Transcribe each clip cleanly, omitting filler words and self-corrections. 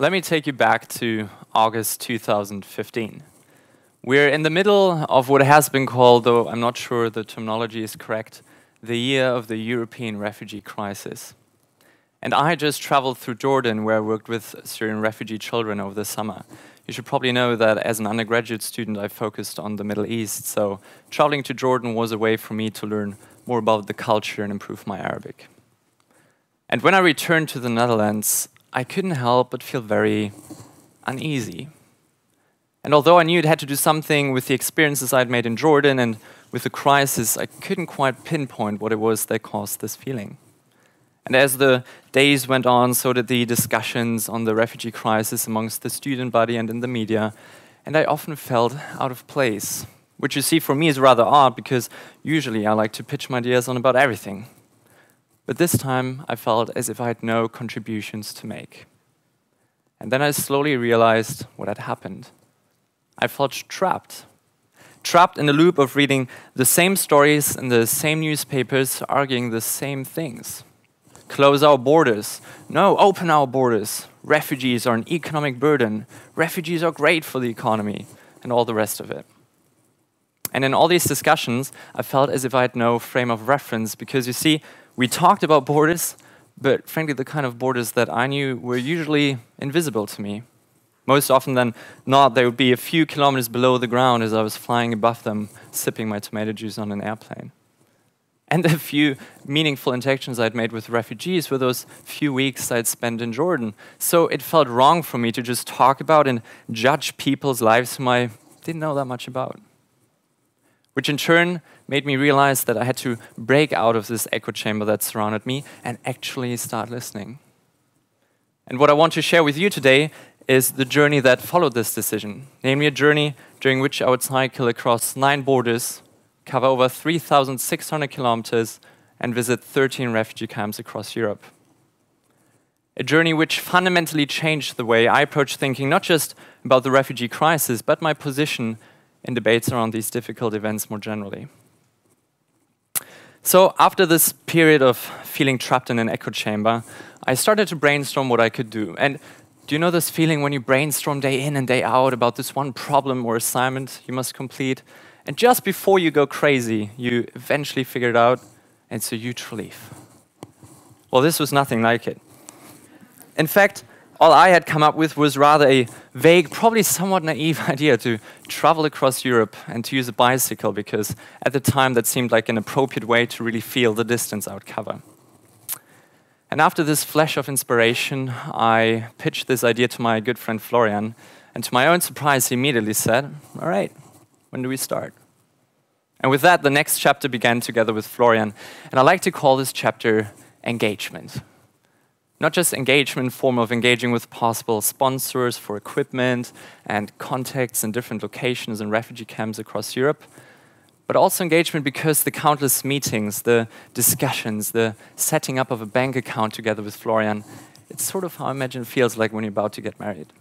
Let me take you back to August 2015. We're in the middle of what has been called, though I'm not sure the terminology is correct, the year of the European refugee crisis. And I just traveled through Jordan, where I worked with Syrian refugee children over the summer. You should probably know that as an undergraduate student, I focused on the Middle East, so traveling to Jordan was a way for me to learn more about the culture and improve my Arabic. And when I returned to the Netherlands, I couldn't help but feel very uneasy. And although I knew it had to do something with the experiences I'd made in Jordan and with the crisis, I couldn't quite pinpoint what it was that caused this feeling. And as the days went on, so did the discussions on the refugee crisis amongst the student body and in the media, and I often felt out of place, which you see for me is rather odd because usually I like to pitch my ideas on about everything. But this time I felt as if I had no contributions to make. And then I slowly realized what had happened. I felt trapped. Trapped in a loop of reading the same stories in the same newspapers, arguing the same things. Close our borders. No, open our borders. Refugees are an economic burden. Refugees are great for the economy, and all the rest of it. And in all these discussions, I felt as if I had no frame of reference, because you see, we talked about borders, but frankly, the kind of borders that I knew were usually invisible to me. Most often than not, they would be a few kilometers below the ground as I was flying above them, sipping my tomato juice on an airplane. And the few meaningful interactions I'd made with refugees were those few weeks I'd spent in Jordan. So it felt wrong for me to just talk about and judge people's lives whom I didn't know that much about. Which in turn made me realize that I had to break out of this echo chamber that surrounded me and actually start listening. And what I want to share with you today is the journey that followed this decision, namely a journey during which I would cycle across 9 borders, cover over 3,600 kilometers, and visit 13 refugee camps across Europe. A journey which fundamentally changed the way I approach thinking not just about the refugee crisis, but my position in debates around these difficult events more generally. So after this period of feeling trapped in an echo chamber, I started to brainstorm what I could do. And do you know this feeling when you brainstorm day in and day out about this one problem or assignment you must complete? And just before you go crazy, you eventually figure it out, and it's a huge relief. Well, this was nothing like it. In fact, all I had come up with was rather a vague, probably somewhat naive idea to travel across Europe and to use a bicycle, because at the time that seemed like an appropriate way to really feel the distance I would cover. And after this flash of inspiration, I pitched this idea to my good friend Florian, and to my own surprise, he immediately said, "All right, when do we start?" And with that, the next chapter began together with Florian, and I like to call this chapter engagement. Not just engagement in form of engaging with possible sponsors for equipment and contacts in different locations and refugee camps across Europe, but also engagement because the countless meetings, the discussions, the setting up of a bank account together with Florian, it's sort of how I imagine it feels like when you're about to get married.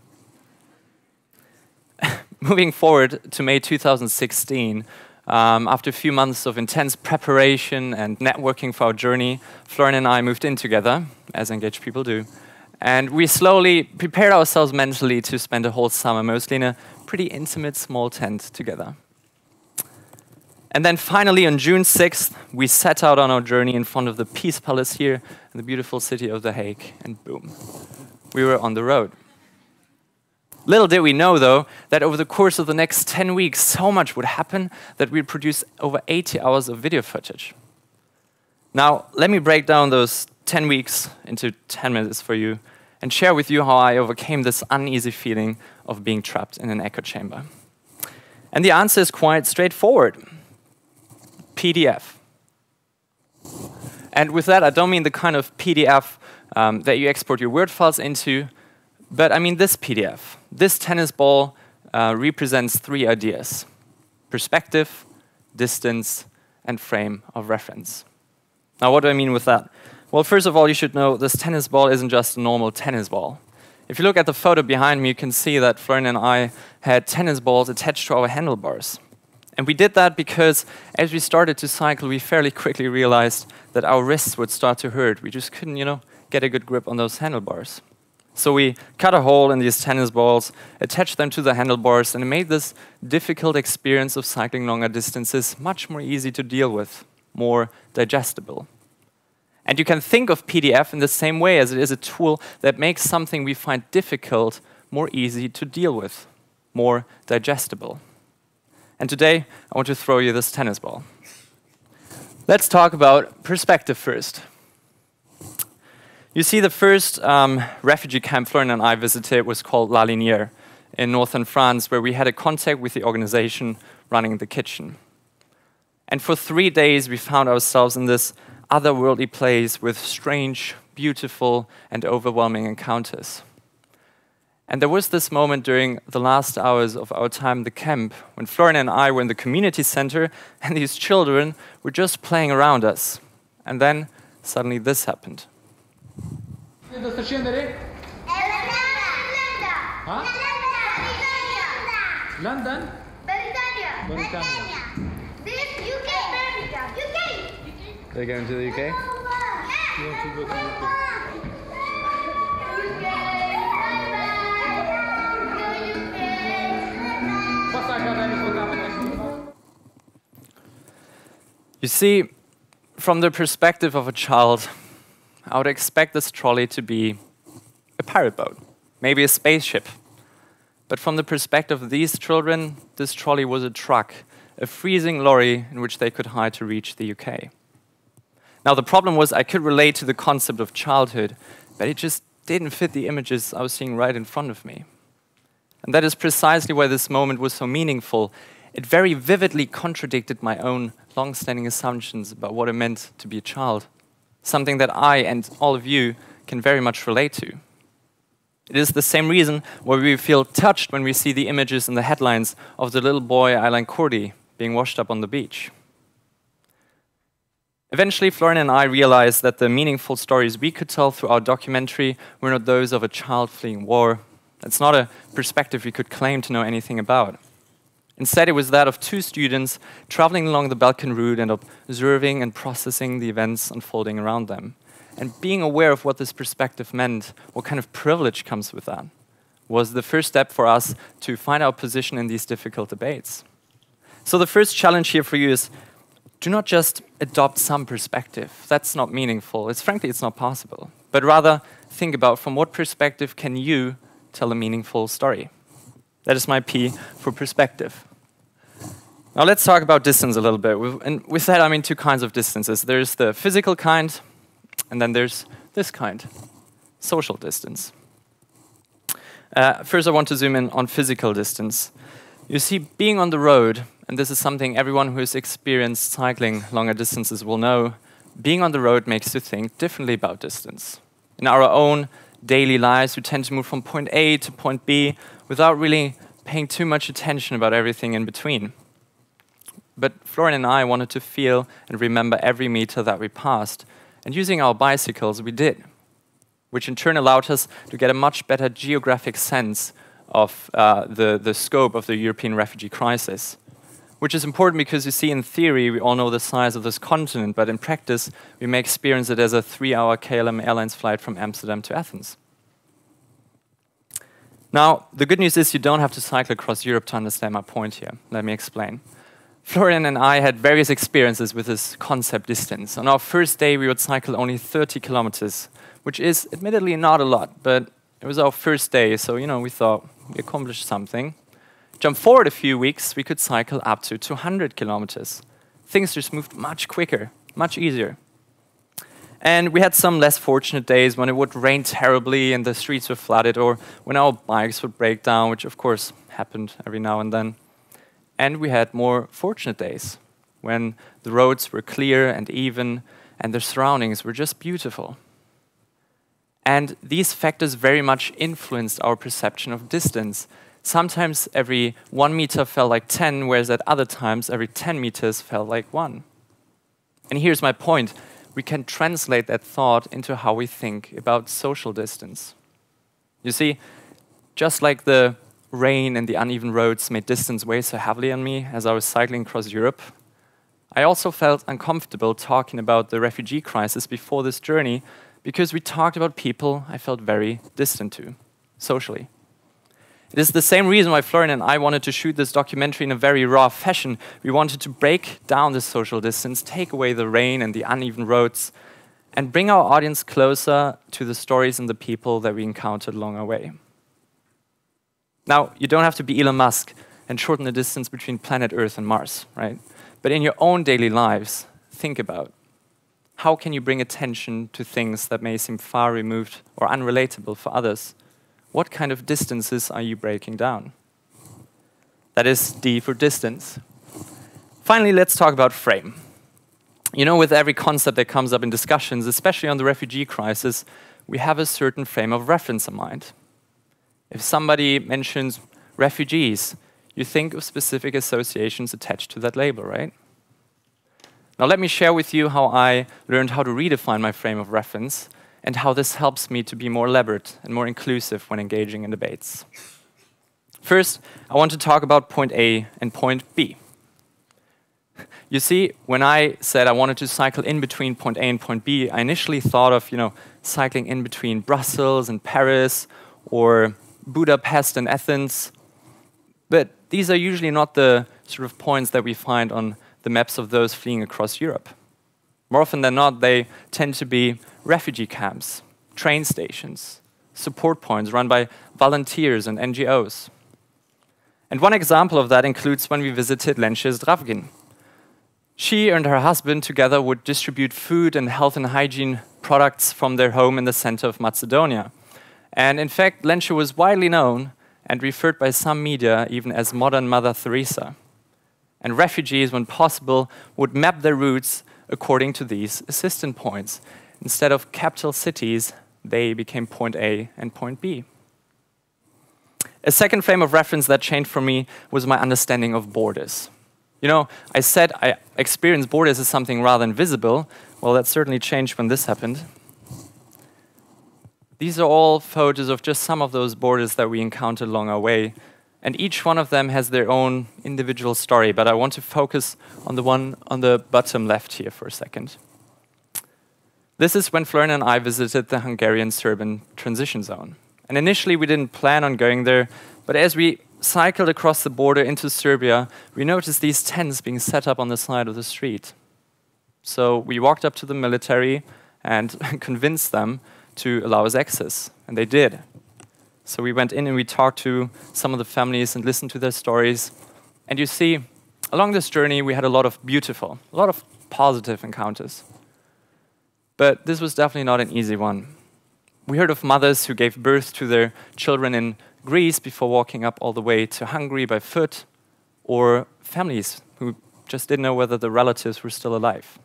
Moving forward to May 2016, after a few months of intense preparation and networking for our journey, Florian and I moved in together, as engaged people do, and we slowly prepared ourselves mentally to spend a whole summer, mostly in a pretty intimate small tent together. And then finally, on June 6th, we set out on our journey in front of the Peace Palace here in the beautiful city of The Hague, and boom, we were on the road. Little did we know, though, that over the course of the next 10 weeks, so much would happen that we'd produce over 80 hours of video footage. Now, let me break down those 10 weeks into 10 minutes for you and share with you how I overcame this uneasy feeling of being trapped in an echo chamber. And the answer is quite straightforward. PDF. And with that, I don't mean the kind of PDF that you export your Word files into, but I mean this PDF. This tennis ball represents 3 ideas: perspective, distance, and frame of reference. Now, what do I mean with that? Well, first of all, you should know this tennis ball isn't just a normal tennis ball. If you look at the photo behind me, you can see that Florian and I had tennis balls attached to our handlebars. And we did that because as we started to cycle, we fairly quickly realized that our wrists would start to hurt. We just couldn't, get a good grip on those handlebars. So we cut a hole in these tennis balls, attached them to the handlebars, and it made this difficult experience of cycling longer distances much more easy to deal with, more digestible. And you can think of PDF in the same way, as it is a tool that makes something we find difficult more easy to deal with, more digestible. And today, I want to throw you this tennis ball. Let's talk about perspective first. You see, the first refugee camp Florian and I visited was called La Linière in northern France, where we had a contact with the organization running the kitchen. And for 3 days, we found ourselves in this otherworldly place with strange, beautiful, and overwhelming encounters. And there was this moment during the last hours of our time in the camp when Florian and I were in the community center and these children were just playing around us. And then suddenly this happened. London? They're going to the UK? You see, from the perspective of a child, I would expect this trolley to be a pirate boat, maybe a spaceship. But from the perspective of these children, this trolley was a truck, a freezing lorry in which they could hide to reach the UK. Now, the problem was I could relate to the concept of childhood, but it just didn't fit the images I was seeing right in front of me. And that is precisely why this moment was so meaningful. It very vividly contradicted my own long-standing assumptions about what it meant to be a child, something that I and all of you can very much relate to. It is the same reason why we feel touched when we see the images in the headlines of the little boy Aylan Kurdi being washed up on the beach. Eventually, Florian and I realized that the meaningful stories we could tell through our documentary were not those of a child fleeing war. That's not a perspective we could claim to know anything about. Instead, it was that of 2 students traveling along the Balkan route and observing and processing the events unfolding around them. And being aware of what this perspective meant, what kind of privilege comes with that, was the first step for us to find our position in these difficult debates. So the first challenge here for you is, do not just adopt some perspective. That's not meaningful. Frankly, it's not possible. But rather, think about from what perspective can you tell a meaningful story. That is my P for perspective. Now let's talk about distance a little bit. And with that, I mean 2 kinds of distances. There's the physical kind, and then there's this kind, social distance. First, I want to zoom in on physical distance. You see, being on the road, and this is something everyone who has experienced cycling longer distances will know, being on the road makes you think differently about distance. In our own daily lives, we tend to move from point A to point B without really paying too much attention about everything in between. But Florian and I wanted to feel and remember every meter that we passed. And using our bicycles, we did, which in turn allowed us to get a much better geographic sense of the scope of the European refugee crisis. Which is important because, you see, in theory, we all know the size of this continent, but in practice, we may experience it as a 3-hour KLM Airlines flight from Amsterdam to Athens. Now, the good news is you don't have to cycle across Europe to understand my point here. Let me explain. Florian and I had various experiences with this concept distance. On our first day, we would cycle only 30 kilometers, which is admittedly not a lot, but it was our first day, so we thought we accomplished something. Jump forward a few weeks, we could cycle up to 200 kilometers. Things just moved much quicker, much easier. And we had some less fortunate days when it would rain terribly and the streets were flooded, or when our bikes would break down, which of course happened every now and then. And we had more fortunate days when the roads were clear and even and the surroundings were just beautiful. And these factors very much influenced our perception of distance. Sometimes every 1 meter felt like 10, whereas at other times every 10 meters felt like 1. And here's my point. We can translate that thought into how we think about social distance. You see, just like the rain and the uneven roads made distance weigh so heavily on me as I was cycling across Europe, I also felt uncomfortable talking about the refugee crisis before this journey because we talked about people I felt very distant to, socially. It is the same reason why Florian and I wanted to shoot this documentary in a very raw fashion. We wanted to break down this social distance, take away the rain and the uneven roads, and bring our audience closer to the stories and the people that we encountered along our way. Now, you don't have to be Elon Musk and shorten the distance between planet Earth and Mars, right? But in your own daily lives, think about how can you bring attention to things that may seem far removed or unrelatable for others? What kind of distances are you breaking down? That is D for distance. Finally, let's talk about frame. You know, with every concept that comes up in discussions, especially on the refugee crisis, we have a certain frame of reference in mind. If somebody mentions refugees, you think of specific associations attached to that label, right? Now let me share with you how I learned how to redefine my frame of reference and how this helps me to be more elaborate and more inclusive when engaging in debates. First, I want to talk about point A and point B. You see, when I said I wanted to cycle in between point A and point B, I initially thought of, cycling in between Brussels and Paris, or Budapest and Athens. But these are usually not the sort of points that we find on the maps of those fleeing across Europe. More often than not, they tend to be refugee camps, train stations, support points run by volunteers and NGOs. And one example of that includes when we visited Lence's Dravgin. She and her husband together would distribute food and health and hygiene products from their home in the center of Macedonia. And in fact, Lence was widely known and referred by some media even as modern Mother Teresa. And refugees, when possible, would map their routes according to these assistant points. Instead of capital cities, they became point A and point B. A second frame of reference that changed for me was my understanding of borders. I said I experienced borders as something rather invisible. Well, that certainly changed when this happened. These are all photos of just some of those borders that we encountered along our way. And each one of them has their own individual story, but I want to focus on the one on the bottom left here for a second. This is when Florian and I visited the Hungarian-Serbian transition zone. And initially we didn't plan on going there, but as we cycled across the border into Serbia, we noticed these tents being set up on the side of the street. So we walked up to the military and convinced them to allow us access, and they did. So we went in and we talked to some of the families and listened to their stories. And you see, along this journey, we had a lot of positive encounters. But this was definitely not an easy one. We heard of mothers who gave birth to their children in Greece before walking up all the way to Hungary by foot, or families who just didn't know whether the relatives were still alive.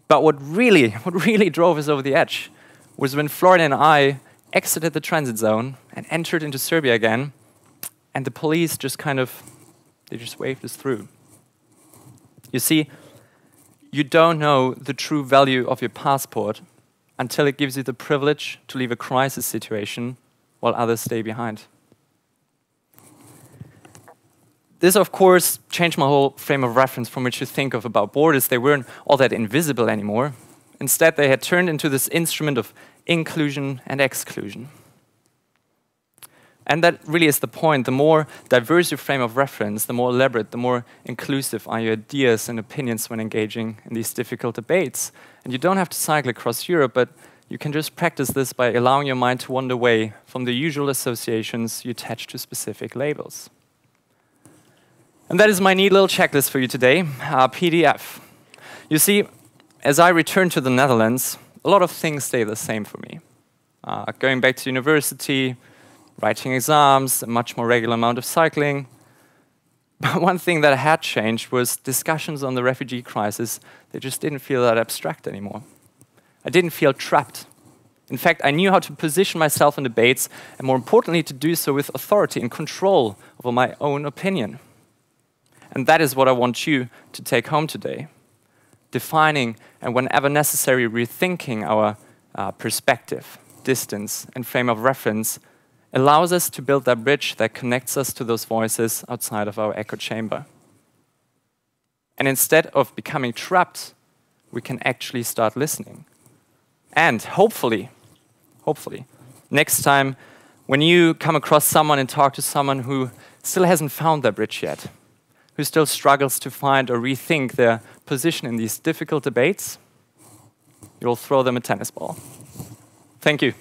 But what really drove us over the edge was when Florian and I exited the transit zone and entered into Serbia again, and the police just they just waved us through. You see, you don't know the true value of your passport until it gives you the privilege to leave a crisis situation while others stay behind. This, of course, changed my whole frame of reference from which to think of about borders. They weren't all that invisible anymore. Instead, they had turned into this instrument of inclusion and exclusion. And that really is the point. The more diverse your frame of reference, the more elaborate, the more inclusive are your ideas and opinions when engaging in these difficult debates. And you don't have to cycle across Europe, but you can just practice this by allowing your mind to wander away from the usual associations you attach to specific labels. And that is my neat little checklist for you today, PDF. You see, as I return to the Netherlands, a lot of things stay the same for me. Going back to university, writing exams, a much more regular amount of cycling. But one thing that had changed was discussions on the refugee crisis. They just didn't feel that abstract anymore. I didn't feel trapped. In fact, I knew how to position myself in debates, and more importantly, to do so with authority and control over my own opinion. And that is what I want you to take home today. Defining and whenever necessary, rethinking our perspective, distance, and frame of reference allows us to build that bridge that connects us to those voices outside of our echo chamber. And instead of becoming trapped, we can actually start listening. And hopefully, next time when you come across someone and talk to someone who still hasn't found their bridge yet, who still struggles to find or rethink their position in these difficult debates, you'll throw them a tennis ball. Thank you.